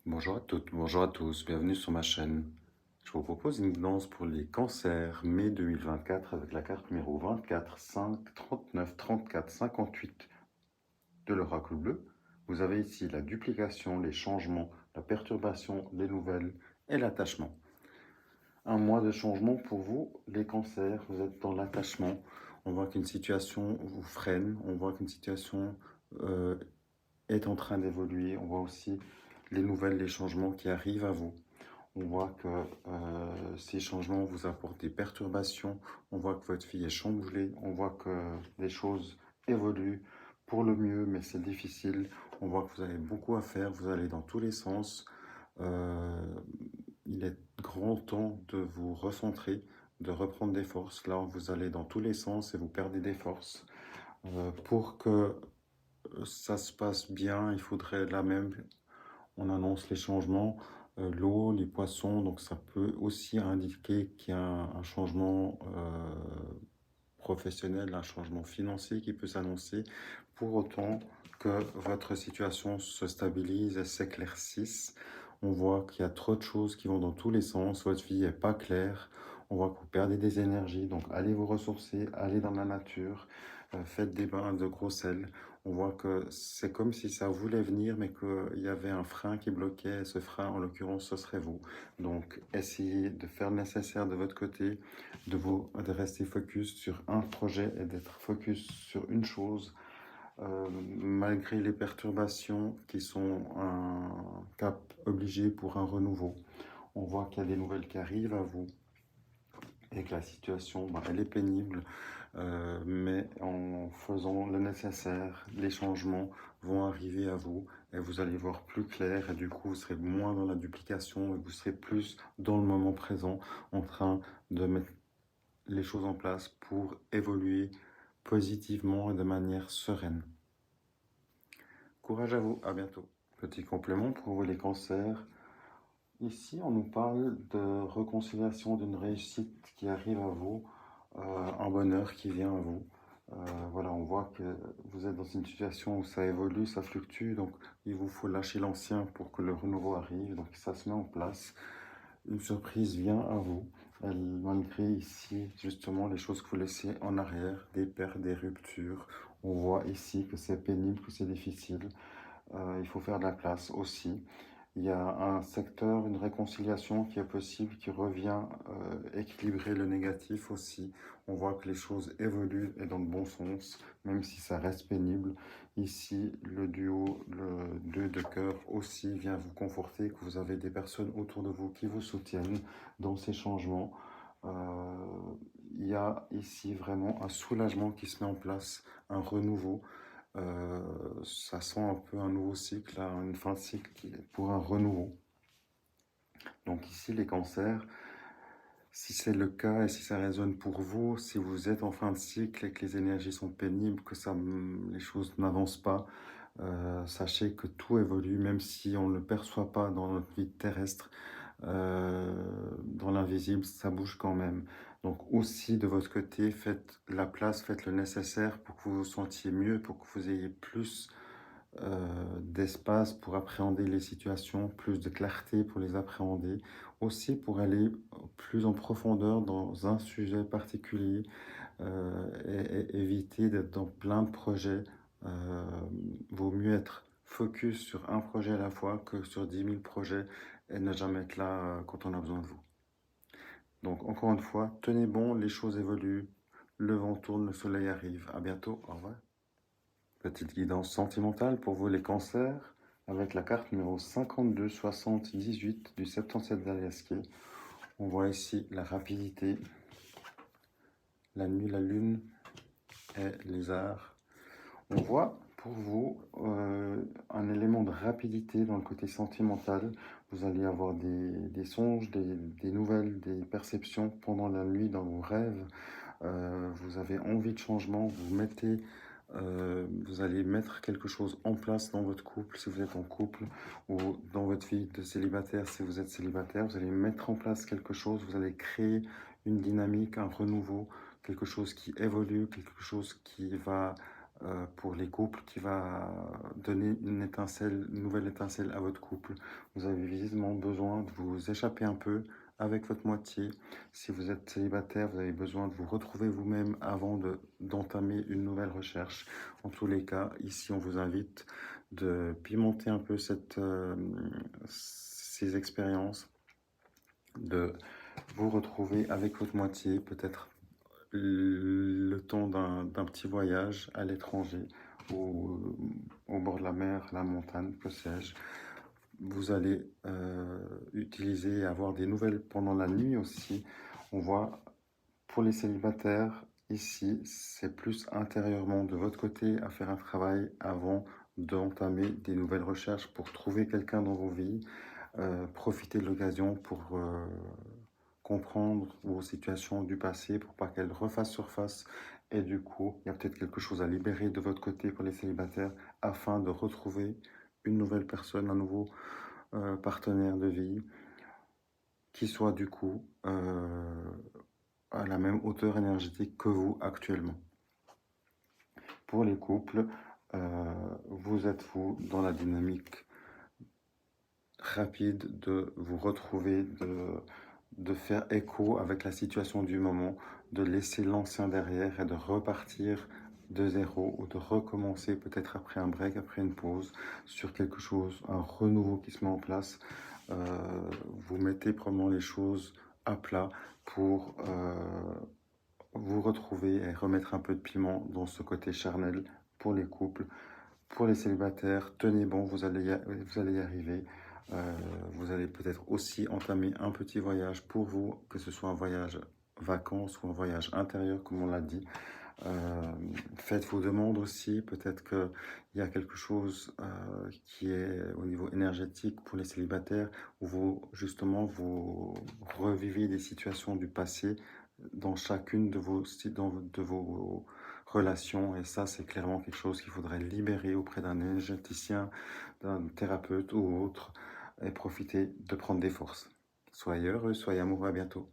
Bonjour à toutes, bonjour à tous, bienvenue sur ma chaîne. Je vous propose une guidance pour les cancers mai 2024 avec la carte numéro 24, 5, 39, 34, 58 de l'oracle bleu. Vous avez ici la duplication, les changements, la perturbation, les nouvelles et l'attachement. Un mois de changement pour vous, les cancers, vous êtes dans l'attachement. On voit qu'une situation vous freine, on voit qu'une situation euh, est en train d'évoluer. On voit aussi les nouvelles, les changements qui arrivent à vous. On voit que ces changements vous apportent des perturbations. On voit que votre fille est chamboulée. On voit que les choses évoluent pour le mieux, mais c'est difficile. On voit que vous avez beaucoup à faire. Vous allez dans tous les sens. Euh, il est grand temps de vous recentrer, de reprendre des forces. Là, vous allez dans tous les sens et vous perdez des forces. Pour que ça se passe bien, il faudrait là même, on annonce les changements, l'eau, les poissons, donc ça peut aussi indiquer qu'il y a un changement professionnel, un changement financier qui peut s'annoncer, pour autant que votre situation se stabilise et s'éclaircisse. On voit qu'il y a trop de choses qui vont dans tous les sens, votre vie n'est pas claire, on voit que vous perdez des énergies, donc allez vous ressourcer, allez dans la nature, faites des bains de gros sel. On voit que c'est comme si ça voulait venir, mais qu'il y avait un frein qui bloquait, et ce frein, en l'occurrence, ce serait vous. Donc, essayez de faire le nécessaire de votre côté, de rester focus sur un projet et d'être focus sur une chose, malgré les perturbations qui sont un cap obligé pour un renouveau. On voit qu'il y a des nouvelles qui arrivent à vous et que la situation, elle est pénible, mais en faisant le nécessaire, les changements vont arriver à vous et vous allez voir plus clair et du coup vous serez moins dans la duplication et vous serez plus dans le moment présent en train de mettre les choses en place pour évoluer positivement et de manière sereine. Courage à vous, à bientôt. Petit complément pour vous les cancers. Ici, on nous parle de réconciliation, d'une réussite qui arrive à vous, un bonheur qui vient à vous. Voilà, on voit que vous êtes dans une situation où ça évolue, ça fluctue, donc il vous faut lâcher l'ancien pour que le renouveau arrive, donc ça se met en place. Une surprise vient à vous, malgré ici justement les choses que vous laissez en arrière, des pertes, des ruptures. On voit ici que c'est pénible, que c'est difficile. Il faut faire de la place aussi. Il y a un secteur, une réconciliation qui est possible, qui revient équilibrer le négatif aussi. On voit que les choses évoluent et dans le bon sens, même si ça reste pénible. Ici, le duo, le 2 de cœur aussi vient vous conforter, que vous avez des personnes autour de vous qui vous soutiennent dans ces changements. Euh, il y a ici vraiment un soulagement qui se met en place, un renouveau. Ça sent un peu un nouveau cycle, une fin de cycle pour un renouveau. Donc ici, les cancers, si c'est le cas et si ça résonne pour vous, si vous êtes en fin de cycle et que les énergies sont pénibles, que les choses n'avancent pas, sachez que tout évolue, même si on ne le perçoit pas dans notre vie terrestre. Dans l'invisible, ça bouge quand même. Donc aussi de votre côté, faites la place, faites le nécessaire pour que vous vous sentiez mieux, pour que vous ayez plus d'espace pour appréhender les situations, plus de clarté pour les appréhender, aussi pour aller plus en profondeur dans un sujet particulier et éviter d'être dans plein de projets. Euh, Vaut mieux être focus sur un projet à la fois que sur 10 000 projets et ne jamais être là quand on a besoin de vous. Donc encore une fois, tenez bon, les choses évoluent, le vent tourne, le soleil arrive. À bientôt, au revoir. Petite guidance sentimentale pour vous les cancers avec la carte numéro 52 60 18 du 77 d'Aliasqué. On voit ici la rapidité, la nuit, la lune et les arts. On voit pour vous un élément de rapidité dans le côté sentimental. Vous allez avoir des songes, des nouvelles, des perceptions pendant la nuit dans vos rêves. Vous avez envie de changement, vous allez mettre quelque chose en place dans votre couple si vous êtes en couple ou dans votre vie de célibataire si vous êtes célibataire. Vous allez mettre en place quelque chose, vous allez créer une dynamique, un renouveau, quelque chose qui évolue, quelque chose qui va pour les couples qui va donner une étincelle, une nouvelle étincelle à votre couple. Vous avez visiblement besoin de vous échapper un peu avec votre moitié. Si vous êtes célibataire, vous avez besoin de vous retrouver vous-même avant d'entamer une nouvelle recherche. En tous les cas, ici, on vous invite de pimenter un peu ces expériences, de vous retrouver avec votre moitié, peut-être le temps d'un petit voyage à l'étranger ou au bord de la mer, la montagne, que sais-je. Vous allez utiliser et avoir des nouvelles pendant la nuit aussi. On voit pour les célibataires, ici, c'est plus intérieurement de votre côté à faire un travail avant d'entamer des nouvelles recherches pour trouver quelqu'un dans vos vies. Profitez de l'occasion pour comprendre vos situations du passé pour pas qu'elles refassent surface. Et du coup, il y a peut-être quelque chose à libérer de votre côté pour les célibataires afin de retrouver une nouvelle personne, un nouveau partenaire de vie qui soit du coup à la même hauteur énergétique que vous actuellement. Pour les couples, vous êtes vous dans la dynamique rapide de vous retrouver, de faire écho avec la situation du moment, de laisser l'ancien derrière et de repartir de zéro ou de recommencer peut-être après un break, après une pause, sur quelque chose, un renouveau qui se met en place. Vous mettez probablement les choses à plat pour vous retrouver et remettre un peu de piment dans ce côté charnel pour les couples. Pour les célibataires, tenez bon, vous allez y arriver. Euh, vous allez peut-être aussi entamer un petit voyage pour vous, que ce soit un voyage vacances ou un voyage intérieur, comme on l'a dit. Faites vos demandes aussi. Peut-être qu'il y a quelque chose qui est au niveau énergétique pour les célibataires, où justement, vous revivez des situations du passé dans chacune de vos relations. Et ça, c'est clairement quelque chose qu'il faudrait libérer auprès d'un énergéticien, d'un thérapeute ou autre, et profiter de prendre des forces. Soyez heureux, soyez amoureux, à bientôt.